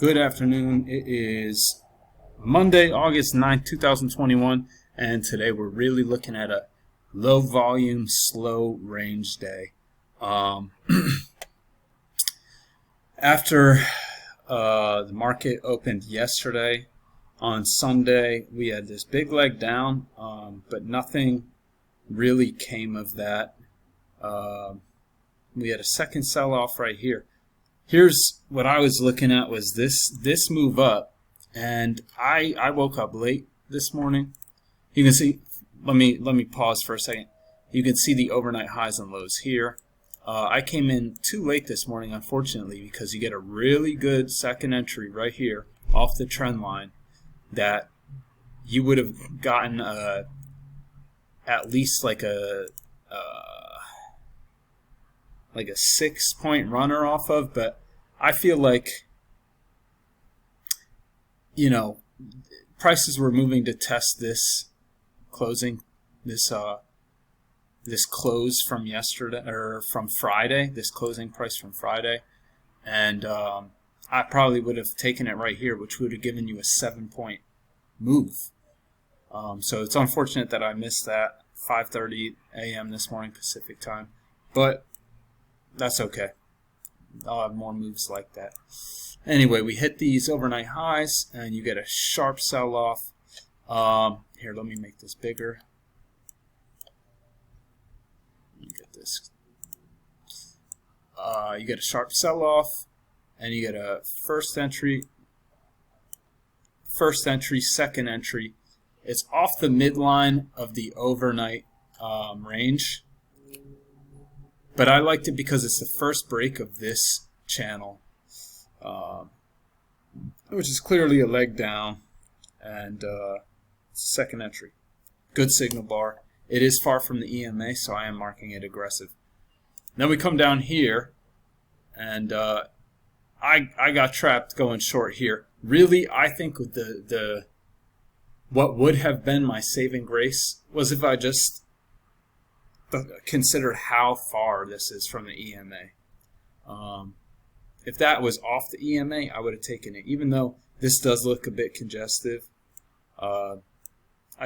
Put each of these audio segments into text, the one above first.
Good afternoon. It is Monday, August 9th, 2021, and today we're really looking at a low volume, slow range day. After the market opened yesterday, on Sunday, we had this big leg down, but nothing really came of that. We had a second sell-off right here. Here's what I was looking at was this move up, and I woke up late this morning. You can see, let me pause for a second. You can see the overnight highs and lows here. I came in too late this morning, unfortunately, because you get a really good second entry right here off the trend line that you would have gotten at least like a 6-point runner off of, but I feel like, prices were moving to test this closing, this close from yesterday, or from Friday, this closing price from Friday, and I probably would have taken it right here, which would have given you a 7-point move. So it's unfortunate that I missed that 5:30 a.m. this morning Pacific time, but that's okay. I'll have more moves like that. Anyway, we hit these overnight highs, and you get a sharp sell-off. Here, let me make this bigger. You get this. You get a sharp sell-off, and you get a first entry, second entry. It's off the midline of the overnight range. But I liked it because it's the first break of this channel, which is clearly a leg down, and it's a second entry. Good signal bar. It is far from the EMA, so I am marking it aggressive. Then we come down here, and I got trapped going short here. Really, I think with the what would have been my saving grace was if I just consider how far this is from the EMA. If that was off the EMA, I would have taken it. Even though this does look a bit congestive, I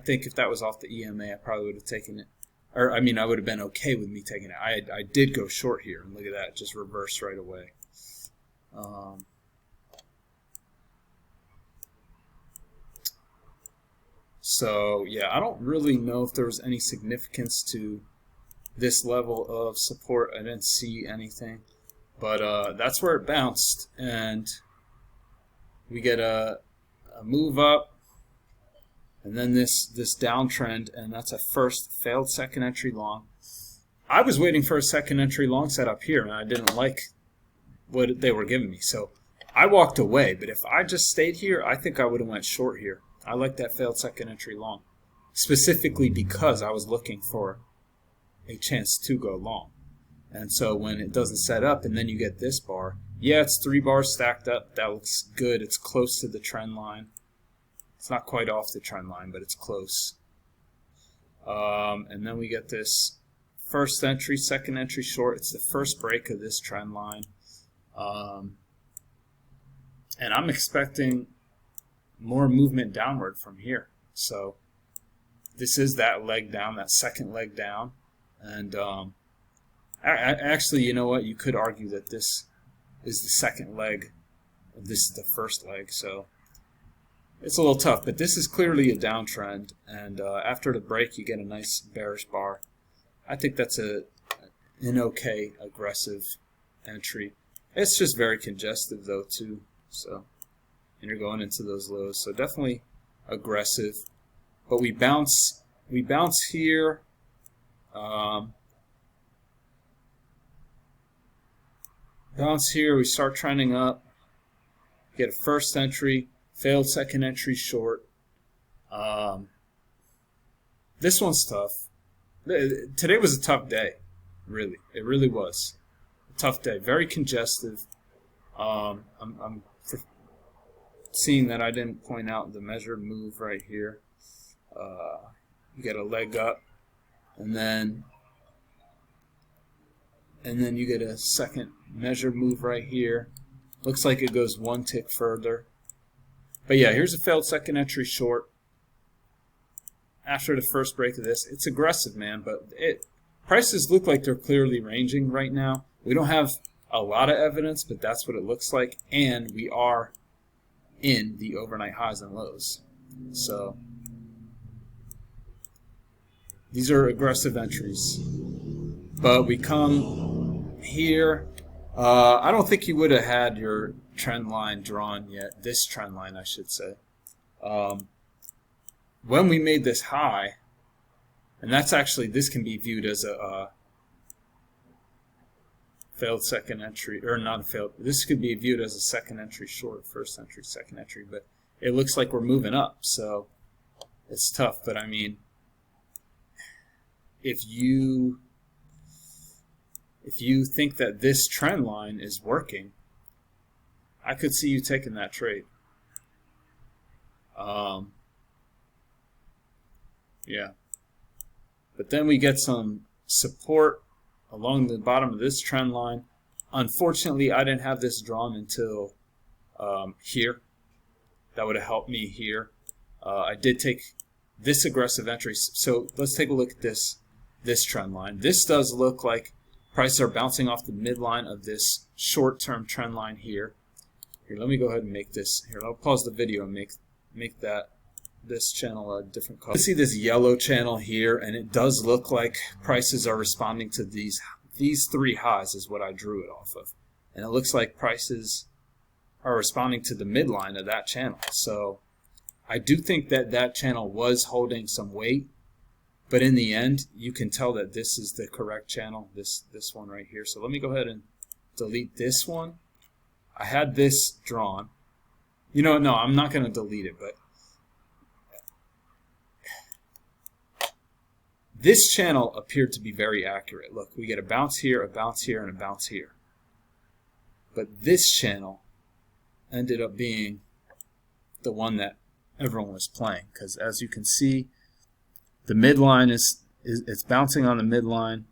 think if that was off the EMA, I probably would have taken it. Or, I mean, I would have been okay with me taking it. I did go short here, and look at that, just reversed right away. So, yeah, I don't really know if there was any significance to this level of support. I didn't see anything, but that's where it bounced, and we get a move up, and then this downtrend, and that's a first failed second entry long. I was waiting for a second entry long set up here, and I didn't like what they were giving me, so I walked away. But if I just stayed here, I think I would have went short here. I like that failed second entry long, specifically because I was looking for a chance to go long. And so when it doesn't set up and then you get this bar, yeah, it's 3 bars stacked up. That looks good. It's close to the trend line. It's not quite off the trend line, but it's close. And then we get this first entry, second entry short. It's the first break of this trend line. And I'm expecting more movement downward from here. So this is that leg down, that second leg down. And actually, you know what? You could argue that this is the second leg. This is the first leg, so it's a little tough. But this is clearly a downtrend, and after the break, you get a nice bearish bar. I think that's an okay aggressive entry. It's just very congestive, though, too. So, and you're going into those lows, so definitely aggressive. But we bounce here. Bounce here, we start trending up, get a first entry, failed second entry short. This one's tough. Today was a tough day, really. It really was a tough day, very congestive. I'm seeing that I didn't point out the measured move right here. You get a leg up, and then you get a second measured move right here, Looks like it goes one tick further. But yeah, here's a failed second entry short. After the first break of this, it's aggressive, man, but prices look like they're clearly ranging right now. We don't have a lot of evidence, but that's what it looks like, and we are in the overnight highs and lows. So these are aggressive entries. But we come here. I don't think you would have had your trend line drawn yet. This trend line, I should say. When we made this high, and that's actually, this can be viewed as a failed second entry, or not a failed, this could be viewed as a second entry short, first entry, second entry, but it looks like we're moving up, so it's tough. But I mean, if you think that this trend line is working, I could see you taking that trade. Yeah. But then we get some support along the bottom of this trend line. Unfortunately, I didn't have this drawn until here. That would have helped me here. I did take this aggressive entry. So let's take a look at this trend line. This does look like prices are bouncing off the midline of this short-term trend line here. Here, let me go ahead and make this. Here, I'll pause the video and make this channel a different color. You see this yellow channel here, and it does look like prices are responding to these three highs is what I drew it off of. And it looks like prices are responding to the midline of that channel. So I do think that that channel was holding some weight, but in the end, you can tell that this is the correct channel, this one right here. So let me go ahead and delete this one. I had this drawn. You know, no, I'm not going to delete it, but this channel appeared to be very accurate. Look, we get a bounce here, and a bounce here. But this channel ended up being the one that everyone was playing, because as you can see, the midline it's bouncing on the midline.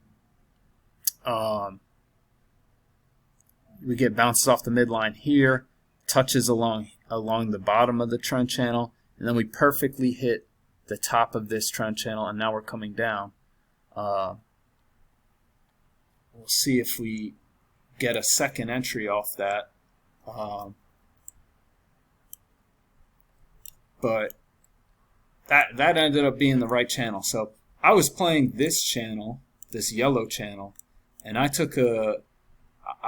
We get bounces off the midline here, touches along the bottom of the trend channel, and then we perfectly hit the top of this trend channel, and now we're coming down. We'll see if we get a second entry off that. But that ended up being the right channel. So I was playing this channel, this yellow channel, and I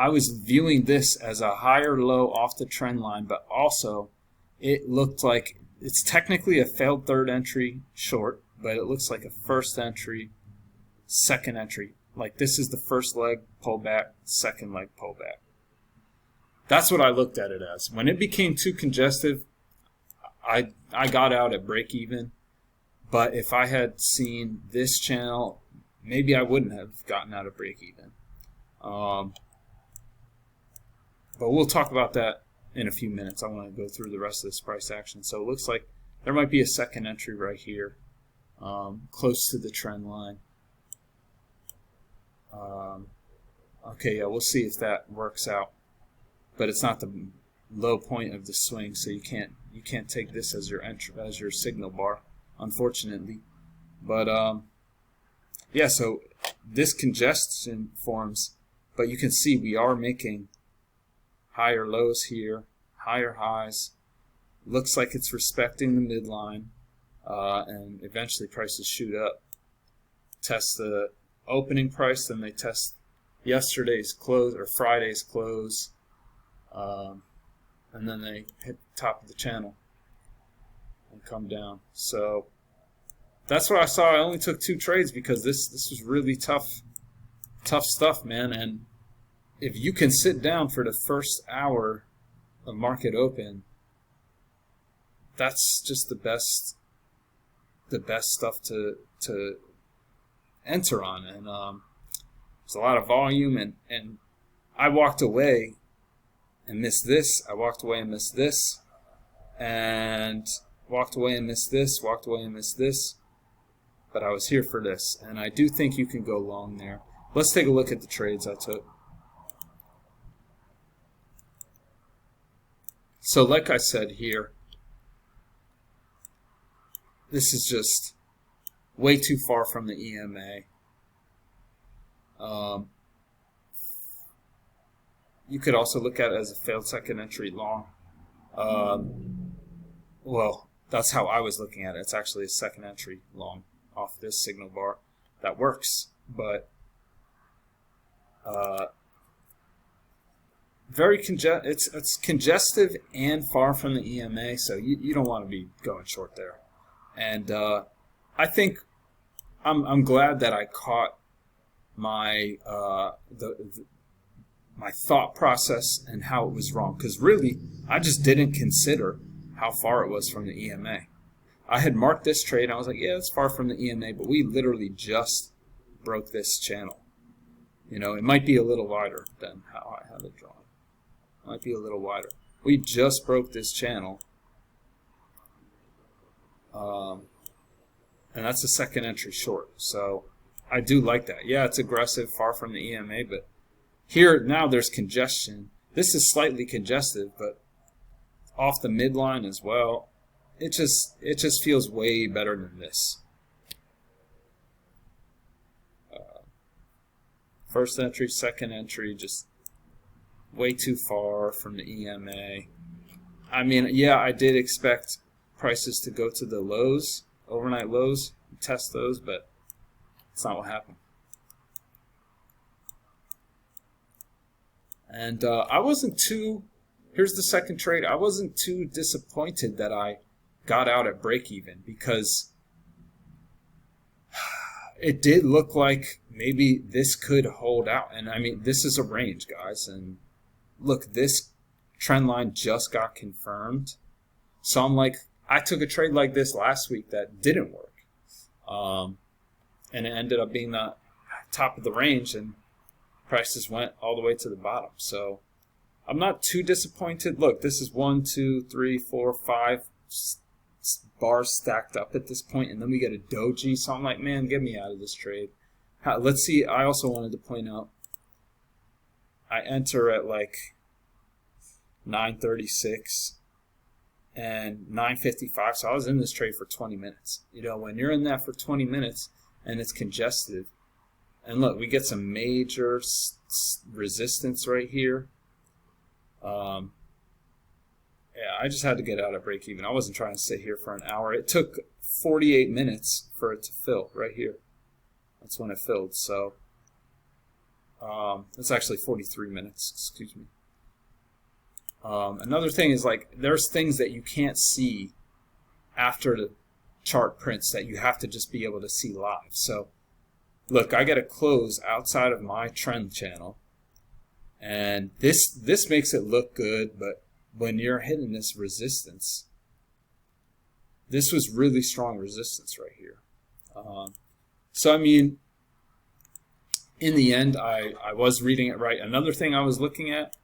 was viewing this as a higher low off the trend line, but also it looked like it's technically a failed third entry short, but it looks like a first entry, second entry. Like this is the first leg pullback, second leg pullback. That's what I looked at it as. When it became too congestive, I got out at break even. But if I had seen this channel, maybe I wouldn't have gotten out of break even. But we'll talk about that in a few minutes. I want to go through the rest of this price action. So it looks like there might be a second entry right here, close to the trend line. Okay, yeah, we'll see if that works out. But it's not the low point of the swing, so you can't take this as your signal bar, unfortunately. But yeah, so this congestion forms, but you can see we are making higher lows here, higher highs. Looks like it's respecting the midline, and eventually prices shoot up. Test the opening price, then they test yesterday's close or Friday's close, and then they hit the top of the channel and come down. So that's what I saw. I only took 2 trades because this was really tough stuff, man. And if you can sit down for the first hour of market open, that's just the best stuff to enter on. And there's a lot of volume, and I walked away and missed this. I walked away and missed this, and walked away and missed this, walked away and missed this. But I was here for this, and I do think you can go long there. Let's take a look at the trades I took. So like I said here, this is just way too far from the EMA. You could also look at it as a failed second entry long. Well, that's how I was looking at it. It's actually a second entry long off this signal bar that works, but it's congestive and far from the EMA, so you don't want to be going short there. And I think I'm glad that I caught my my thought process and how it was wrong, because really I just didn't consider how far it was from the EMA. I had marked this trade, and I was like, yeah, it's far from the EMA, but we literally just broke this channel. You know, it might be a little wider than how I had it drawn. It might be a little wider. We just broke this channel, and that's a second entry short. So I do like that. Yeah, it's aggressive, far from the EMA, but here now there's congestion. This is slightly congestive, but off the midline as well. It just feels way better than this. First entry, second entry, just way too far from the EMA. I mean, yeah, I did expect prices to go to the lows, overnight lows, and test those, but it's not what happened. And I wasn't too, here's the second trade, I wasn't too disappointed that I got out at break even, because it did look like maybe this could hold out. And I mean, this is a range, guys, and look, this trend line just got confirmed. So I'm like, I took a trade like this last week that didn't work, and it ended up being the top of the range, and prices went all the way to the bottom. So I'm not too disappointed. Look, this is 1, 2, 3, 4, 5 bars stacked up at this point, and then we get a doji. So I'm like, man, get me out of this trade. Let's see. I also wanted to point out, I enter at like 9:36 and 9:55, so I was in this trade for 20 minutes. You know, when you're in that for 20 minutes and it's congested, and look, we get some major resistance right here. Yeah, I just had to get out at break even. I wasn't trying to sit here for an hour. It took 48 minutes for it to fill right here. That's when it filled. So it's actually 43 minutes, excuse me. Another thing is, like, there's things that you can't see after the chart prints that you have to just be able to see live. So look, I got to close outside of my trend channel, and this makes it look good, but when you're hitting this resistance, this was really strong resistance right here. So I mean, in the end, I was reading it right. Another thing I was looking at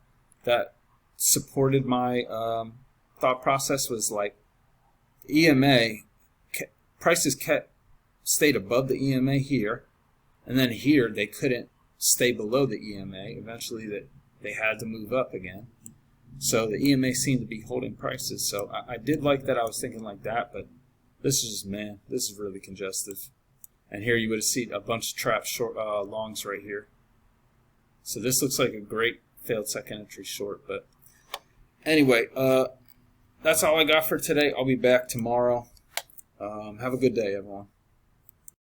that supported my thought process was, like, EMA prices stayed above the EMA here, and then here they couldn't stay below the EMA. Eventually they had to move up again. So the EMA seemed to be holding prices. So I did like that. I was thinking like that, but this is just, man, this is really congestive. And here you would have seen a bunch of trap short longs right here. So this looks like a great failed second entry short. But anyway, that's all I got for today. I'll be back tomorrow. Have a good day, everyone.